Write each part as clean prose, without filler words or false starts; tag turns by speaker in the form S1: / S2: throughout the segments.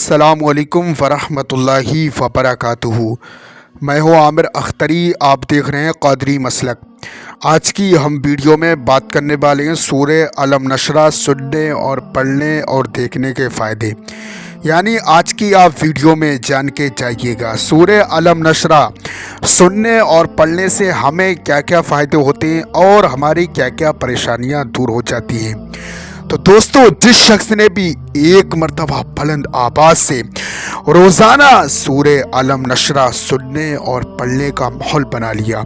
S1: अस्सलामुअलैकुम वरहमतुल्लाहि वबरकातुहू। मैं हूँ आमिर अख्तरी, आप देख रहे हैं क़ादरी मसलक। आज की हम वीडियो में बात करने वाले हैं सूरह अलम नशरा सुनने और पढ़ने और देखने के फ़ायदे। यानी आज की आप वीडियो में जान के जाइएगा सूरह अलम नशरा सुनने और पढ़ने से हमें क्या क्या फ़ायदे होते हैं और हमारी क्या क्या परेशानियां दूर हो जाती हैं। तो दोस्तों, जिस शख्स ने भी एक मर्तबा बुलंद आवाज़ से रोज़ाना सूरह अलम नशरा सुनने और पढ़ने का माहौल बना लिया,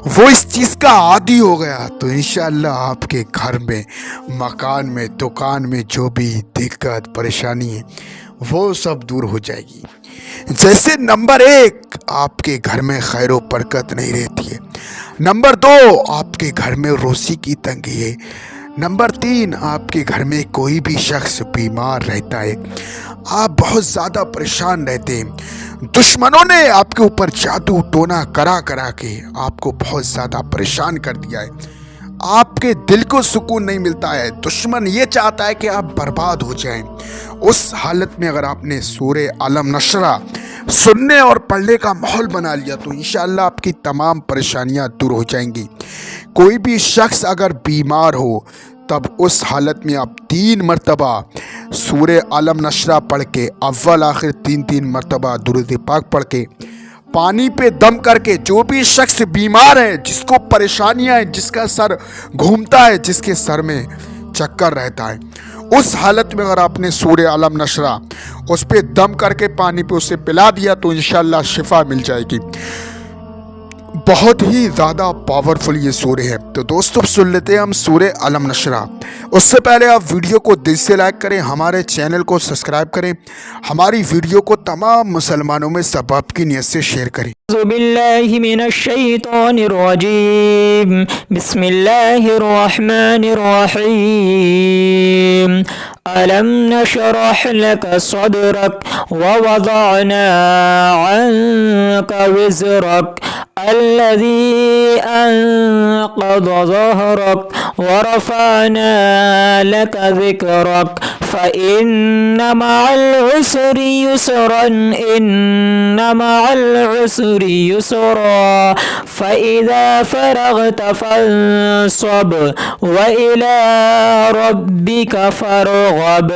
S1: वो इस चीज़ का आदी हो गया, तो इंशाअल्लाह आपके घर में, मकान में, दुकान में जो भी दिक्कत परेशानी है वो सब दूर हो जाएगी। जैसे नंबर 1, आपके घर में खैर व बरकत नहीं रहती है। नंबर 2, आपके घर में रोज़ी की तंगी है। नंबर 3, आपके घर में कोई भी शख्स बीमार रहता है, आप बहुत ज़्यादा परेशान रहते हैं, दुश्मनों ने आपके ऊपर जादू टोना करा के आपको बहुत ज़्यादा परेशान कर दिया है, आपके दिल को सुकून नहीं मिलता है, दुश्मन ये चाहता है कि आप बर्बाद हो जाएं। उस हालत में अगर आपने सूरह अलम नशरा सुनने और पढ़ने का माहौल बना लिया तो इंशाअल्लाह आपकी तमाम परेशानियां दूर हो जाएंगी। कोई भी शख्स अगर बीमार हो तब उस हालत में आप 3 मरतबा सूरह अलम नशरा पढ़ के, अव्वल आखिर 3 मरतबा दुरूद पाक पढ़ के, पानी पे दम करके, जो भी शख्स बीमार है, जिसको परेशानियां हैं, जिसका सर घूमता है, जिसके सर में चक्कर रहता है, उस हालत में अगर आपने सूरह अलम नशरा उस पे दम करके पानी पे उसे पिला दिया तो इंशाअल्लाह शिफा मिल जाएगी। बहुत ही ज़्यादा पावरफुल ये सूरह है। तो दोस्तों, सुन लेते हैं हम सूरह अलम नशरा। उससे पहले आप वीडियो को दिल से लाइक करें, हमारे चैनल को सब्सक्राइब करें, हमारी वीडियो को तमाम मुसलमानों में सबाब की नियत से शेयर करें।
S2: बिस्मिल्लाहिर्रहमानिर्रहीम। अलम नशरह लक सदरक व वज़अना अन्का विज़रक अल्लज़ी अन्क़ज़ ज़हरक व रफ़अना लक ज़िक्रक फ़इन्न मअल उसरि युसरन इन्न मअल उसरि युसरा फ़इज़ा फ़रग़त फ़ंसब व इला रब्बिक फ़रग़ब।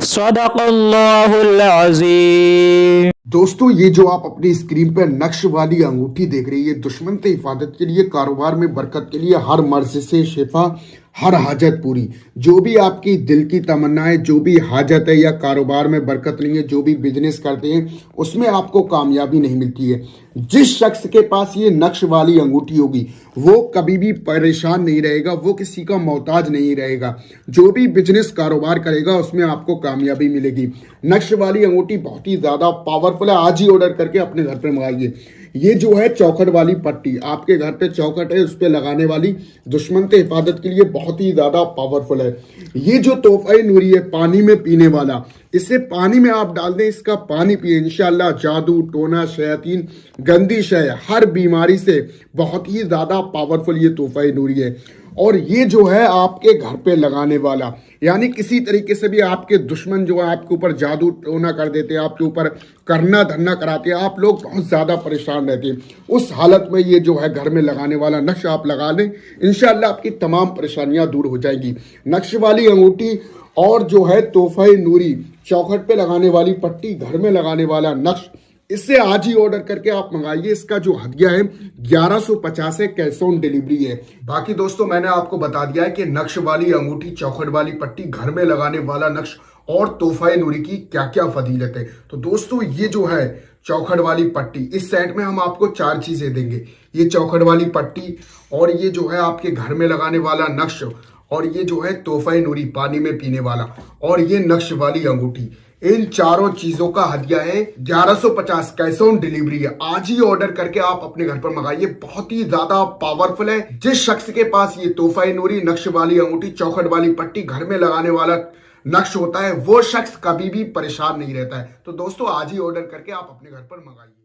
S2: सदक़ल्लाहुल अज़ीम।
S1: दोस्तों, ये जो आप अपनी स्क्रीन पर नक्श वाली अंगूठी देख रही है, दुश्मन से हिफाजत के लिए, कारोबार में बरकत के लिए, हर मर्ज से शिफा, हर हाजत पूरी। जो भी आपकी दिल की तमन्ना है, जो भी हाजत है या कारोबार में बरकत नहीं है, जो भी बिजनेस करते हैं उसमें आपको कामयाबी नहीं मिलती है, जिस शख्स के पास ये नक्श वाली अंगूठी होगी वो कभी भी परेशान नहीं रहेगा, वो किसी का मोहताज नहीं रहेगा। जो भी बिजनेस कारोबार करेगा उसमें आपको कामयाबी मिलेगी। नक्श वाली अंगूठी बहुत ही ज़्यादा पावरफुल है। आज ही ऑर्डर करके अपने घर पर मंगाइए। ये जो है चौखट वाली पट्टी, आपके घर पे चौखट है, उस पे लगाने वाली, दुश्मन से हिफाजत के लिए बहुत ही ज्यादा पावरफुल है। ये जो तोहफा नूरी है, पानी में पीने वाला, इसे पानी में आप डाल दें, इसका पानी पिए, इंशाअल्लाह जादू टोना शयातीन गंदी शय हर बीमारी से बहुत ही ज्यादा पावरफुल ये तोहफा नूरी है। और ये जो है आपके घर पे लगाने वाला, यानी किसी तरीके से भी आपके दुश्मन जो है आपके ऊपर जादू टोना कर देते हैं, आपके ऊपर करना धरना कराते हैं, आप लोग बहुत ज़्यादा परेशान रहते हैं, उस हालत में ये जो है घर में लगाने वाला नक्श आप लगा लें, इंशाअल्लाह आपकी तमाम परेशानियां दूर हो जाएंगी। नक्श वाली अंगूठी और जो है तोहफा नूरी, चौखट पे लगाने वाली पट्टी, घर में लगाने वाला नक्श, इससे आज ही ऑर्डर करके आप मंगाइए। इसका जो हदिया है 1150 है, कैश ऑन डिलीवरी है। बाकी दोस्तों, मैंने आपको बता दिया है कि नक्श वाली अंगूठी, चौखट वाली पट्टी, घर में लगाने वाला नक्श और तोहफा नूरी की क्या क्या फजीलत है। तो दोस्तों, ये जो है चौखट वाली पट्टी, इस सेट में हम आपको 4 चीजें देंगे। ये चौखट वाली पट्टी, और ये जो है आपके घर में लगाने वाला नक्श, और ये जो है तोहफा नूरी पानी में पीने वाला, और ये नक्श वाली अंगूठी। इन चारों चीजों का हदिया है 1150, कैश ऑन डिलीवरी है। आज ही ऑर्डर करके आप अपने घर पर मंगाइए। बहुत ही ज्यादा पावरफुल है। जिस शख्स के पास ये तोहफा नूरी, नक्श वाली अंगूठी, चौखट वाली पट्टी, घर में लगाने वाला नक्श होता है, वो शख्स कभी भी परेशान नहीं रहता है। तो दोस्तों, आज ही ऑर्डर करके आप अपने घर पर मंगाइए।